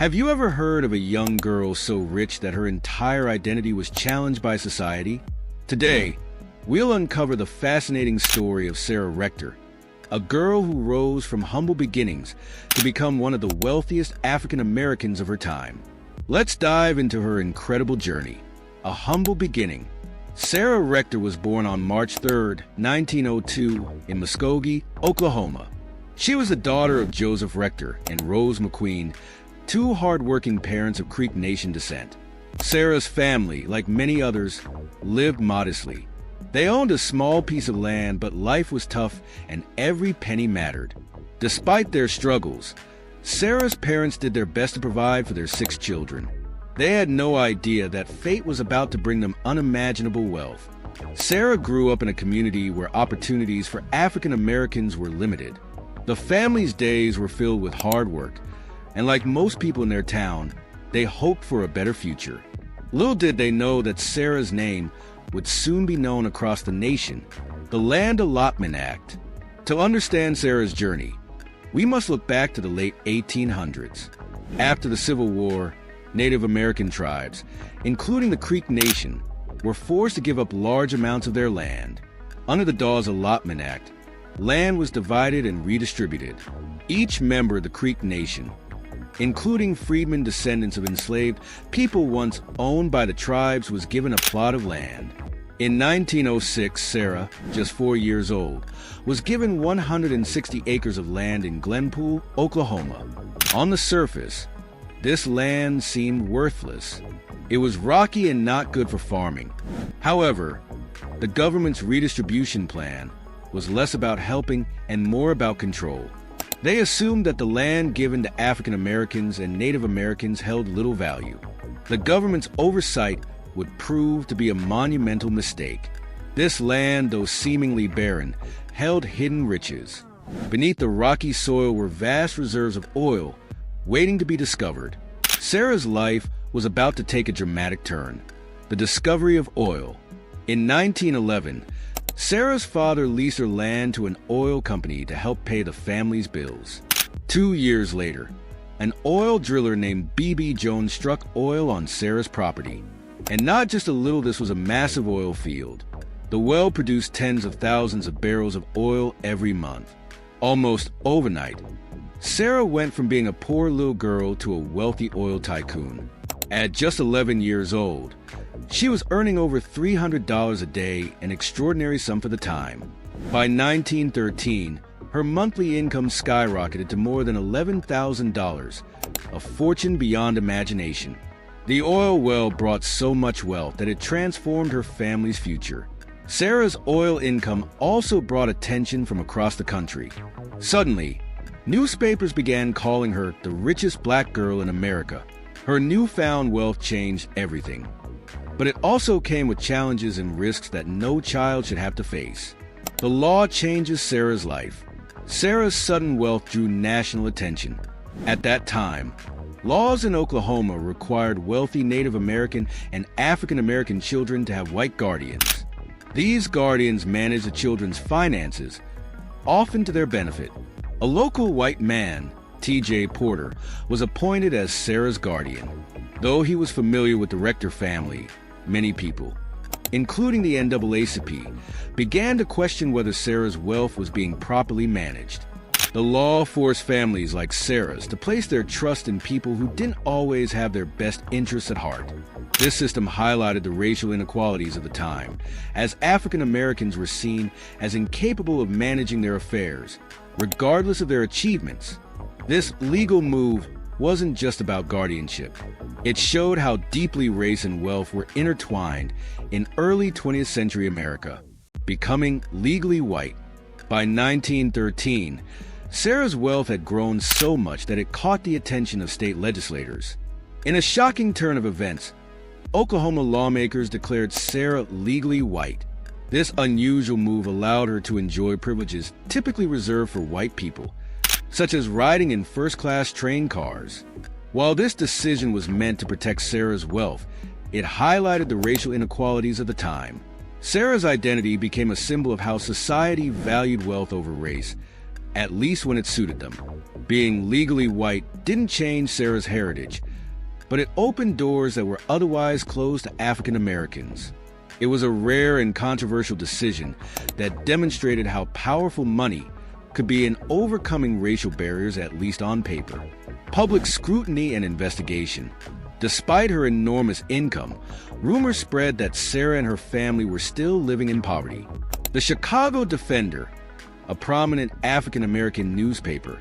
Have you ever heard of a young girl so rich that her entire identity was challenged by society? Today, we'll uncover the fascinating story of Sarah Rector, a girl who rose from humble beginnings to become one of the wealthiest African Americans of her time. Let's dive into her incredible journey. A humble beginning. Sarah Rector was born on March 3, 1902, in Muskogee, Oklahoma. She was the daughter of Joseph Rector and Rose McQueen, two hard-working parents of Creek Nation descent. Sarah's family, like many others, lived modestly. They owned a small piece of land, but life was tough and every penny mattered. Despite their struggles, Sarah's parents did their best to provide for their 6 children. They had no idea that fate was about to bring them unimaginable wealth. Sarah grew up in a community where opportunities for African Americans were limited. The family's days were filled with hard work, and like most people in their town, they hoped for a better future. Little did they know that Sarah's name would soon be known across the nation, the Land Allotment Act. To understand Sarah's journey, we must look back to the late 1800s. After the Civil War, Native American tribes, including the Creek Nation, were forced to give up large amounts of their land. Under the Dawes Allotment Act, land was divided and redistributed. Each member of the Creek Nation, including freedmen descendants of enslaved people once owned by the tribes, was given a plot of land. In 1906, Sarah, just 4 years old, was given 160 acres of land in Glenpool, Oklahoma. On the surface, this land seemed worthless. It was rocky and not good for farming. However, the government's redistribution plan was less about helping and more about control. They assumed that the land given to African Americans and Native Americans held little value. The government's oversight would prove to be a monumental mistake. This land, though seemingly barren, held hidden riches. Beneath the rocky soil were vast reserves of oil waiting to be discovered. Sarah's life was about to take a dramatic turn. The discovery of oil. In 1911, Sarah's father leased her land to an oil company to help pay the family's bills. 2 years later, an oil driller named B.B. Jones struck oil on Sarah's property. And not just a little, this was a massive oil field. The well produced tens of thousands of barrels of oil every month. Almost overnight, Sarah went from being a poor little girl to a wealthy oil tycoon. At just 11 years old, she was earning over $300 a day, an extraordinary sum for the time. By 1913, her monthly income skyrocketed to more than $11,000, a fortune beyond imagination. The oil well brought so much wealth that it transformed her family's future. Sarah's oil income also brought attention from across the country. Suddenly, newspapers began calling her the richest black girl in America. Her newfound wealth changed everything. But it also came with challenges and risks that no child should have to face. The law changes Sarah's life. Sarah's sudden wealth drew national attention. At that time, laws in Oklahoma required wealthy Native American and African American children to have white guardians. These guardians managed the children's finances, often to their benefit. A local white man, T.J. Porter, was appointed as Sarah's guardian. Though he was familiar with the Rector family, many people, including the NAACP, began to question whether Sarah's wealth was being properly managed. The law forced families like Sarah's to place their trust in people who didn't always have their best interests at heart. This system highlighted the racial inequalities of the time, as African Americans were seen as incapable of managing their affairs, regardless of their achievements. This legal move wasn't just about guardianship. It showed how deeply race and wealth were intertwined in early 20th century America, becoming legally white. By 1913, Sarah's wealth had grown so much that it caught the attention of state legislators. In a shocking turn of events, Oklahoma lawmakers declared Sarah legally white. This unusual move allowed her to enjoy privileges typically reserved for white people, such as riding in first-class train cars. While this decision was meant to protect Sarah's wealth, it highlighted the racial inequalities of the time. Sarah's identity became a symbol of how society valued wealth over race, at least when it suited them. Being legally white didn't change Sarah's heritage, but it opened doors that were otherwise closed to African Americans. It was a rare and controversial decision that demonstrated how powerful money could be in overcoming racial barriers, at least on paper. Public scrutiny and investigation. Despite her enormous income, rumors spread that Sarah and her family were still living in poverty. The Chicago Defender, a prominent African-American newspaper,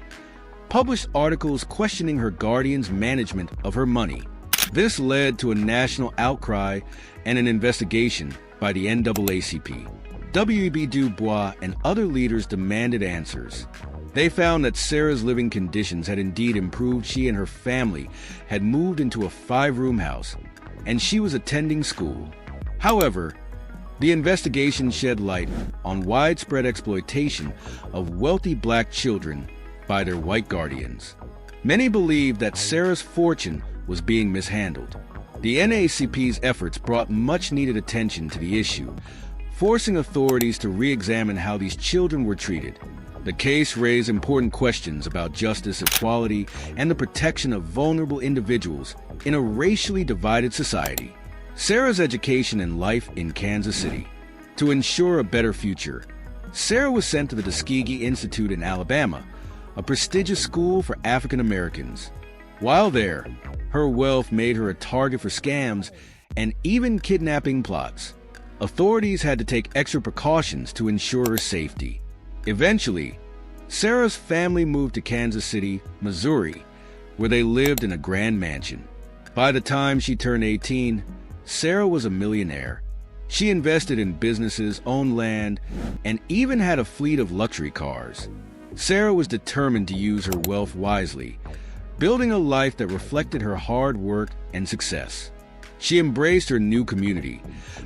published articles questioning her guardian's management of her money. This led to a national outcry and an investigation by the NAACP. W.E.B. Du Bois and other leaders demanded answers. They found that Sarah's living conditions had indeed improved. She and her family had moved into a 5-room house, and she was attending school. However, the investigation shed light on widespread exploitation of wealthy black children by their white guardians. Many believed that Sarah's fortune was being mishandled. The NAACP's efforts brought much-needed attention to the issue, forcing authorities to re-examine how these children were treated. The case raised important questions about justice, equality, and the protection of vulnerable individuals in a racially divided society. Sarah's education and life in Kansas City. To ensure a better future, Sarah was sent to the Tuskegee Institute in Alabama, a prestigious school for African Americans. While there, her wealth made her a target for scams and even kidnapping plots. Authorities had to take extra precautions to ensure her safety. Eventually, Sarah's family moved to Kansas City, Missouri, where they lived in a grand mansion. By the time she turned 18, Sarah was a millionaire. She invested in businesses, owned land, and even had a fleet of luxury cars. Sarah was determined to use her wealth wisely, building a life that reflected her hard work and success. She embraced her new community,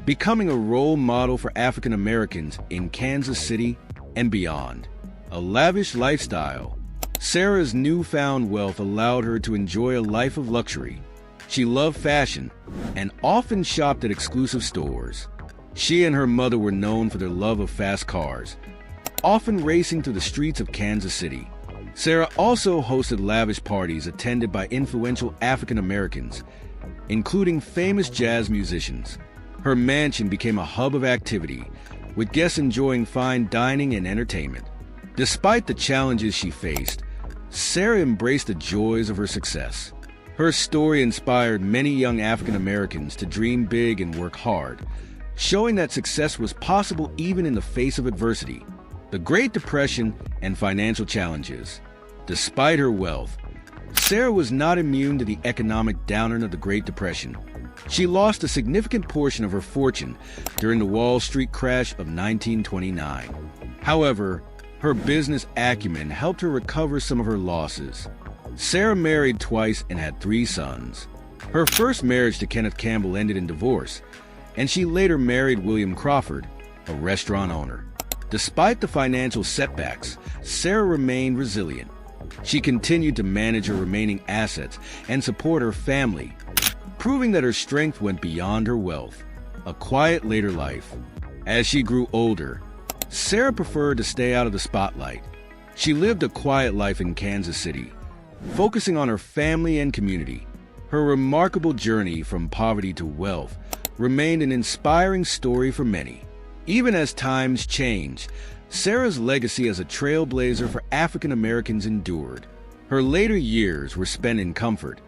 becoming a role model for African Americans in Kansas City and beyond. A lavish lifestyle. Sarah's newfound wealth allowed her to enjoy a life of luxury. She loved fashion and often shopped at exclusive stores. She and her mother were known for their love of fast cars, often racing through the streets of Kansas City. Sarah also hosted lavish parties attended by influential African Americans, including famous jazz musicians. Her mansion became a hub of activity, with guests enjoying fine dining and entertainment. Despite the challenges she faced, Sarah embraced the joys of her success. Her story inspired many young African Americans to dream big and work hard, showing that success was possible even in the face of adversity. The Great Depression and financial challenges. Despite her wealth, Sarah was not immune to the economic downturn of the Great Depression. She lost a significant portion of her fortune during the Wall Street crash of 1929. However, her business acumen helped her recover some of her losses. Sarah married twice and had 3 sons. Her first marriage to Kenneth Campbell ended in divorce, and she later married William Crawford, a restaurant owner. Despite the financial setbacks, Sarah remained resilient. She continued to manage her remaining assets and support her family, proving that her strength went beyond her wealth. A quiet later life. As she grew older, Sarah preferred to stay out of the spotlight. She lived a quiet life in Kansas City, focusing on her family and community. Her remarkable journey from poverty to wealth remained an inspiring story for many. Even as times change, Sarah's legacy as a trailblazer for African Americans endured. Her later years were spent in comfort,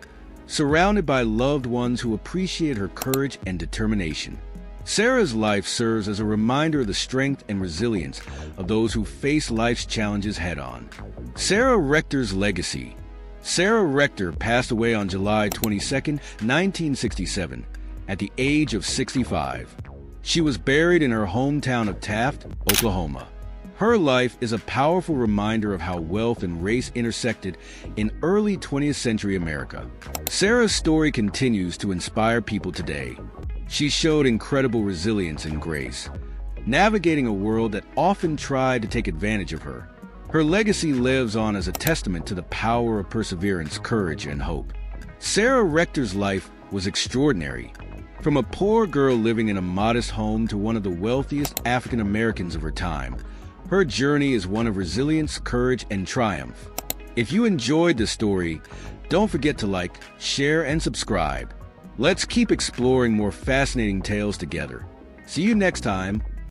surrounded by loved ones who appreciate her courage and determination. Sarah's life serves as a reminder of the strength and resilience of those who face life's challenges head-on. Sarah Rector's legacy. Sarah Rector passed away on July 22, 1967, at the age of 65. She was buried in her hometown of Taft, Oklahoma. Her life is a powerful reminder of how wealth and race intersected in early 20th century America. Sarah's story continues to inspire people today. She showed incredible resilience and grace, navigating a world that often tried to take advantage of her. Her legacy lives on as a testament to the power of perseverance, courage, and hope. Sarah Rector's life was extraordinary. From a poor girl living in a modest home to one of the wealthiest African Americans of her time, Her journey is one of resilience, courage, and triumph. If you enjoyed the story, don't forget to like, share, and subscribe. Let's keep exploring more fascinating tales together. See you next time